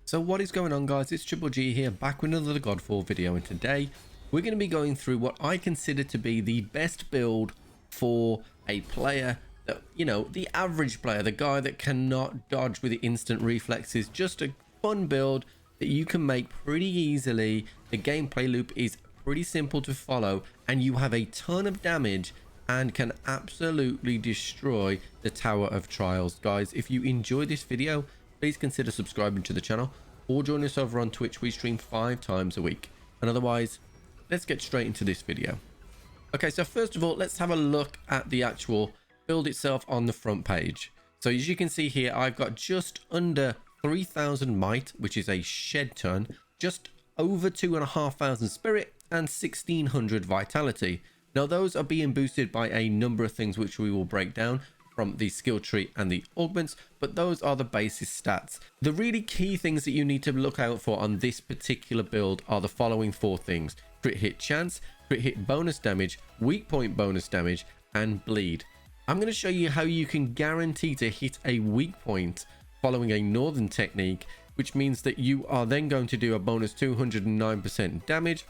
So what is going on, guys? It's Triple G here, back with another Godfall video, and today we're going to be going through what I consider to be the best build for a player that, you know, the average player, the guy that cannot dodge with the instant reflexes. Just a fun build that you can make pretty easily. The gameplay loop is pretty simple to follow, and you have a ton of damage and can absolutely destroy the Tower of Trials. Guys, if you enjoyed this video, please consider subscribing to the channel or join us over on Twitch. We stream 5 times a week. And otherwise, let's get straight into this video. Okay, so first of all, let's have a look at the actual build itself on the front page. So as you can see here, I've got just under 3,000 might, which is a shed ton, just over 2,500 spirit and 1,600 vitality. Now those are being boosted by a number of things which we will break down from the skill tree and the augments, but those are the basis stats. The really key things that you need to look out for on this particular build are the following 4 things: crit hit chance, crit hit bonus damage, weak point bonus damage, and bleed. I'm going to show you how you can guarantee to hit a weak point following a northern technique, which means that you are then going to do a bonus 209% damage,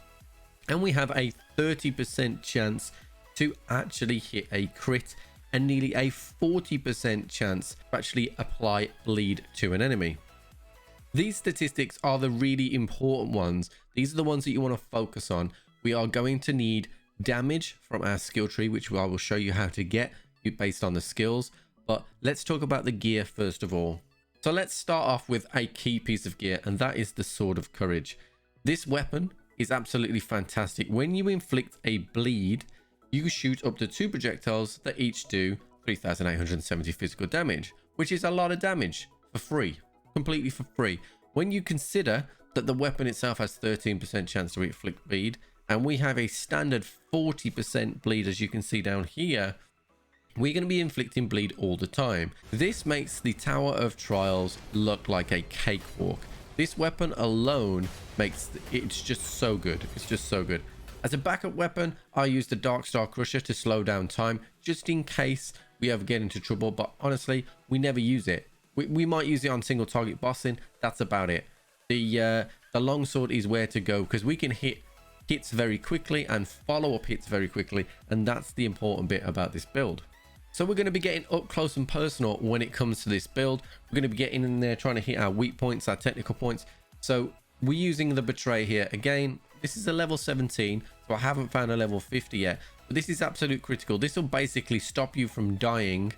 and we have a 30% chance to actually hit a crit, and nearly a 40% chance to actually apply bleed to an enemy. These statistics are the really important ones. These are the ones that you want to focus on. We are going to need damage from our skill tree, which I will show you how to get based on the skills. But let's talk about the gear first of all. So let's start off with a key piece of gear, and that is the Sword of Courage. This weapon is absolutely fantastic. When you inflict a bleed, you shoot up to 2 projectiles that each do 3,870 physical damage, which is a lot of damage for free, completely for free. When you consider that the weapon itself has 13% chance to inflict bleed, and we have a standard 40% bleed, as you can see down here, we're going to be inflicting bleed all the time. This makes the Tower of Trials look like a cakewalk. This weapon alone makes it's just so good. It's just so good. As a backup weapon, I use the Dark Star Crusher to slow down time, just in case we ever get into trouble, but honestly, we never use it. We might use it on single target bossing, that's about it. The longsword is where to go, because we can hit hits very quickly and follow up hits very quickly, and that's the important bit about this build. So we're going to be getting up close and personal when it comes to this build. We're going to be getting in there trying to hit our weak points, our technical points. So we're using the Betray here. Again, this is a level 17, so I haven't found a level 50 yet, but this is absolute critical. This will basically stop you from dying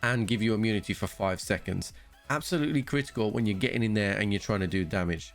and give you immunity for 5 seconds. Absolutely critical when you're getting in there and you're trying to do damage.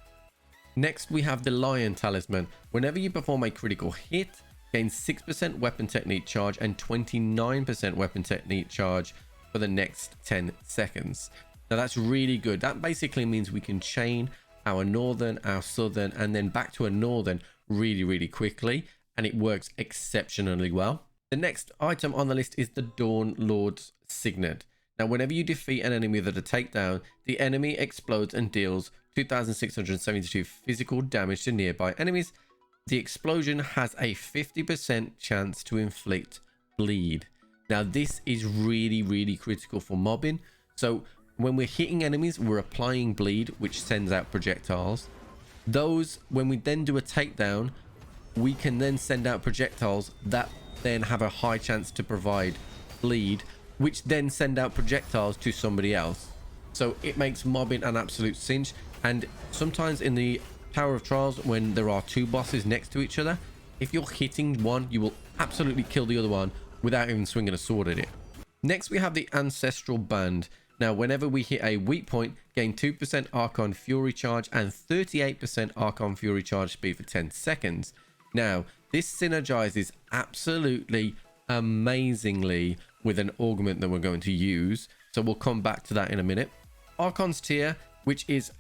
Next, we have the Lion Talisman. Whenever you perform a critical hit, gain 6% weapon technique charge and 29% weapon technique charge for the next 10 seconds. Now that's really good. That basically means we can chain our northern, our southern, and then back to a northern really quickly, and it works exceptionally well. The next item on the list is the Dawn Lord's Signet. Now whenever you defeat an enemy with a takedown, the enemy explodes and deals 2,672 physical damage to nearby enemies. The explosion has a 50% chance to inflict bleed. Now this is really critical for mobbing. So when we're hitting enemies, we're applying bleed, which sends out projectiles. Those, when we then do a takedown, we can then send out projectiles that then have a high chance to provide bleed, which then send out projectiles to somebody else. So it makes mobbing an absolute cinch. And sometimes in the Tower of Trials, when there are 2 bosses next to each other, if you're hitting one, you will absolutely kill the other one without even swinging a sword at it. Next, we have the Ancestral Band. Now, whenever we hit a weak point, gain 2% Archon Fury charge and 38% Archon Fury charge speed for 10 seconds. Now, this synergizes absolutely amazingly with an augment that we're going to use. So we'll come back to that in a minute. Archon's Tear, which is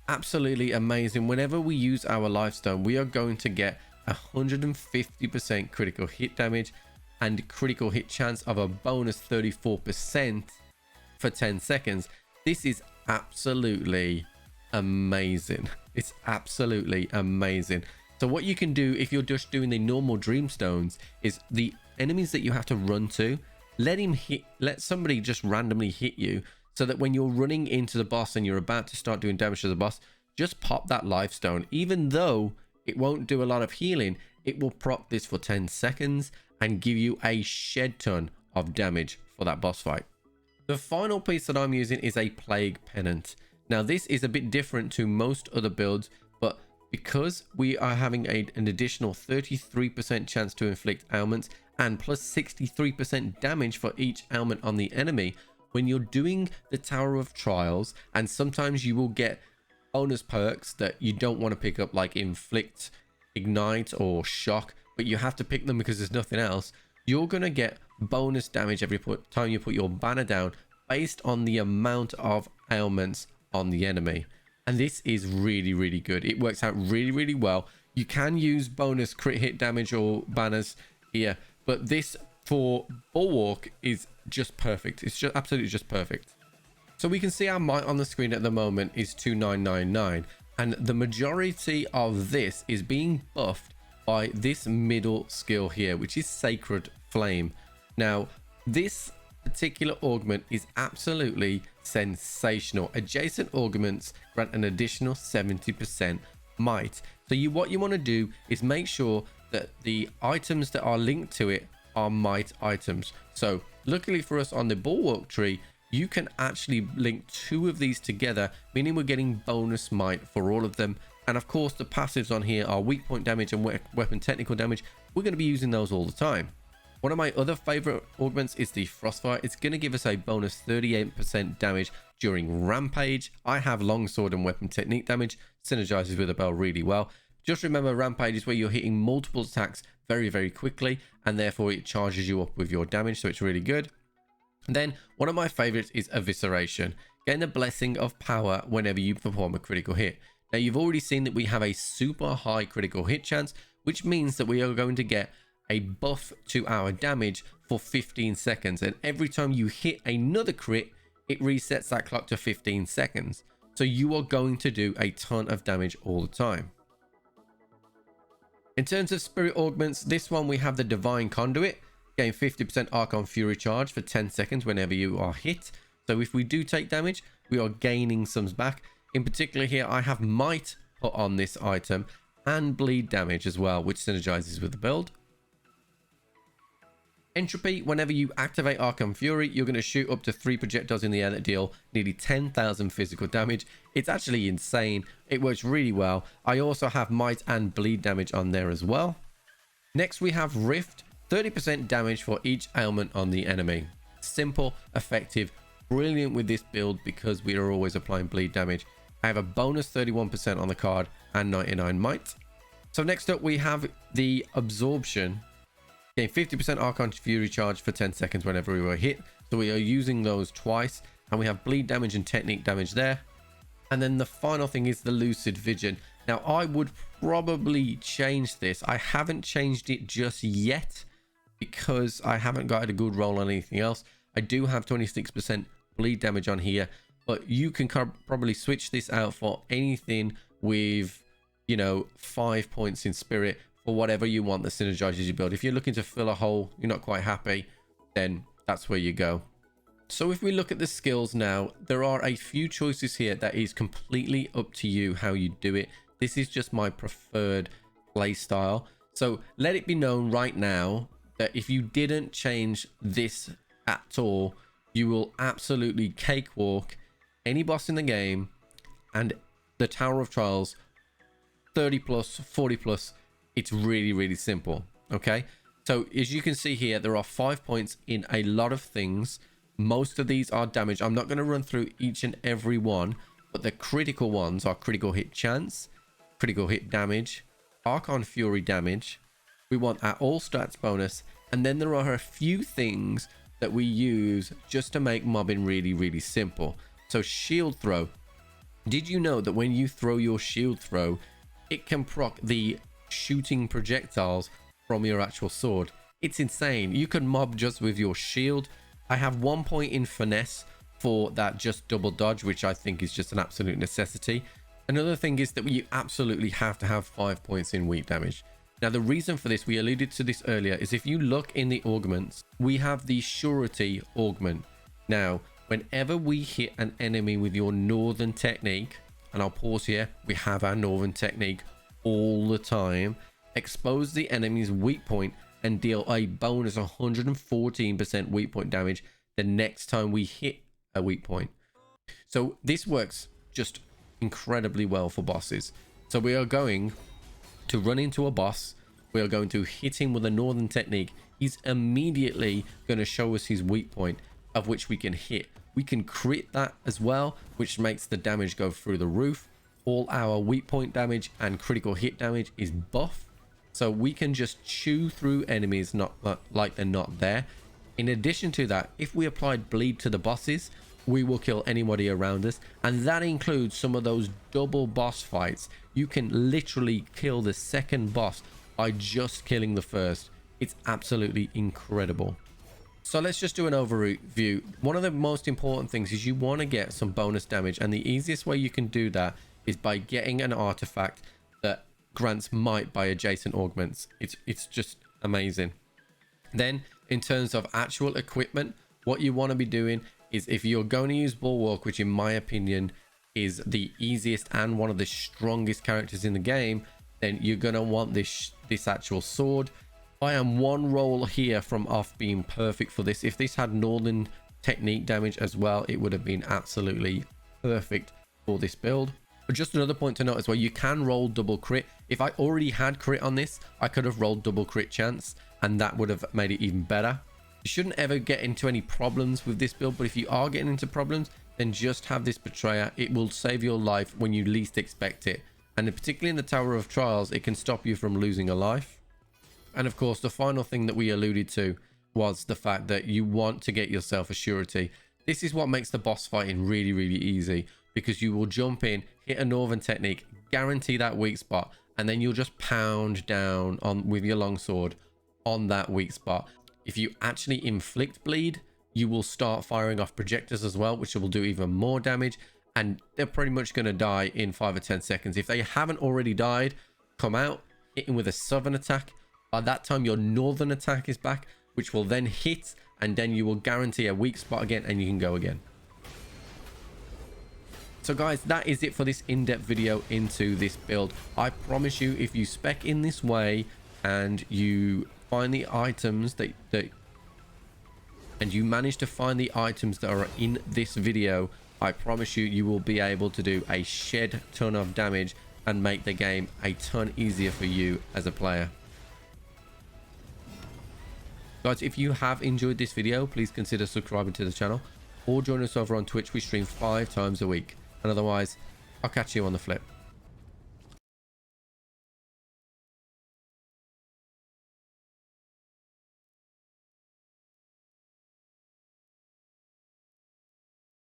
absolutely amazing. Whenever we use our Lifestone, we are going to get 150% critical hit damage and critical hit chance of a bonus 34% for 10 seconds. This is absolutely amazing. It's absolutely amazing. So what you can do if you're just doing the normal Dreamstones is the enemies that you have to run to, let somebody just randomly hit you, so that when you're running into the boss and you're about to start doing damage to the boss, just pop that life stone. Even though it won't do a lot of healing, it will proc this for 10 seconds and give you a shed ton of damage for that boss fight. The final piece that I'm using is a Plague Pennant. Now this is a bit different to most other builds, but because we are having an additional 33% chance to inflict ailments and plus 63% damage for each ailment on the enemy, when you're doing the Tower of Trials, and sometimes you will get bonus perks that you don't want to pick up, like Inflict, Ignite or Shock, but you have to pick them because there's nothing else. You're going to get bonus damage every time you put your banner down based on the amount of ailments on the enemy. And this is really, really good. It works out really, really well. You can use bonus crit hit damage or banners here, but this for Bulwark is just perfect. It's just absolutely just perfect. So we can see our might on the screen at the moment is 2999, and the majority of this is being buffed by this middle skill here, which is Sacred Flame. Now this particular augment is absolutely sensational. Adjacent augments grant an additional 70% might. So what you want to do is make sure that the items that are linked to it are might items. So luckily for us on the Bulwark tree, you can actually link 2 of these together, meaning we're getting bonus might for all of them. And of course the passives on here are weak point damage and weapon technical damage. We're going to be using those all the time. One of my other favorite augments is the Frostfire. It's going to give us a bonus 38% damage during Rampage. I have longsword and weapon technique damage, synergizes with the bow really well. Just remember, Rampage is where you're hitting multiple attacks very, very quickly, and therefore it charges you up with your damage, so it's really good. And then one of my favorites is Evisceration, getting the blessing of power whenever you perform a critical hit. Now you've already seen that we have a super high critical hit chance, which means that we are going to get a buff to our damage for 15 seconds, and every time you hit another crit, it resets that clock to 15 seconds. So you are going to do a ton of damage all the time. In terms of spirit augments, this one we have the Divine Conduit, gain 50% Archon Fury charge for 10 seconds whenever you are hit. So if we do take damage, we are gaining some back. In particular here, I have might put on this item and bleed damage as well, which synergizes with the build. Entropy, whenever you activate Archon Fury, you're going to shoot up to 3 projectiles in the air that deal nearly 10,000 physical damage. It's actually insane. It works really well. I also have might and bleed damage on there as well. Next we have Rift, 30% damage for each ailment on the enemy. Simple, effective, brilliant with this build because we are always applying bleed damage. I have a bonus 31% on the card and 99 might. So next up we have the Absorption. Gain 50% Archon Fury charge for 10 seconds whenever we were hit. So we are using those twice, and we have bleed damage and technique damage there. And then the final thing is the Lucid Vision. Now I would probably change this. I haven't changed it just yet because I haven't got a good roll on anything else. I do have 26% bleed damage on here, but you can probably switch this out for anything with, you know, 5 points in spirit, for whatever you want that synergizes your build. If you're looking to fill a hole, you're not quite happy, then that's where you go. So if we look at the skills now, there are a few choices here that is completely up to you how you do it. This is just my preferred play style. So let it be known right now that if you didn't change this at all, you will absolutely cakewalk any boss in the game and the Tower of Trials 30 plus, 40 plus. It's really, really simple. Okay, so as you can see here, there are 5 points in a lot of things. Most of these are damage. I'm not going to run through each and every one, but the critical ones are critical hit chance, critical hit damage, Archon Fury damage. We want our all stats bonus, and then there are a few things that we use just to make mobbing really, really simple. So shield throw. Did you know that when you throw your shield throw, it can proc the shooting projectiles from your actual sword? It's insane. You can mob just with your shield. I have 1 point in finesse for that just double dodge, which I think is just an absolute necessity. Another thing is that you absolutely have to have 5 points in weak damage. Now the reason for this, we alluded to this earlier, is if you look in the augments, we have the surety augment. Now whenever we hit an enemy with your northern technique, and I'll pause here, we have our northern technique all the time. Expose the enemy's weak point and deal a bonus 114% weak point damage the next time we hit a weak point. So this works just incredibly well for bosses. So we are going to run into a boss, we are going to hit him with a northern technique. He's immediately going to show us his weak point, of which we can hit. We can crit that as well, which makes the damage go through the roof. All our weak point damage and critical hit damage is buff, so we can just chew through enemies not like they're not there. In addition to that, if we applied bleed to the bosses, we will kill anybody around us, and that includes some of those double boss fights. You can literally kill the second boss by just killing the first. It's absolutely incredible. So let's just do an overview. One of the most important things is you want to get some bonus damage, and the easiest way you can do that is by getting an artifact that grants might by adjacent augments. It's just amazing. Then in terms of actual equipment, what you want to be doing is, if you're going to use Bulwark, which in my opinion is the easiest and one of the strongest characters in the game, then you're going to want this actual sword. I am one roll here from off being perfect for this. If this had northern technique damage as well, it would have been absolutely perfect for this build. But just another point to note as well, you can roll double crit. If I already had crit on this, I could have rolled double crit chance, and that would have made it even better. You shouldn't ever get into any problems with this build, but if you are getting into problems, then just have this betrayer. It will save your life when you least expect it, and particularly in the Tower of Trials, it can stop you from losing a life. And of course, the final thing that we alluded to was the fact that you want to get yourself a surety. This is what makes the boss fighting really, really easy, because you will jump in, hit a northern technique, guarantee that weak spot, and then you'll just pound down on with your longsword on that weak spot. If you actually inflict bleed, you will start firing off projectors as well, which will do even more damage, and they're pretty much going to die in 5 or 10 seconds. If they haven't already died, come out, hit him with a southern attack. By that time, your northern attack is back, which will then hit, and then you will guarantee a weak spot again, and you can go again. So guys, that is it for this in-depth video into this build. I promise you, if you spec in this way and you find the items and you manage to find the items that are in this video, I promise you, you will be able to do a shed ton of damage and make the game a ton easier for you as a player. Guys, if you have enjoyed this video, please consider subscribing to the channel or join us over on Twitch. We stream 5 times a week. And otherwise, I'll catch you on the flip.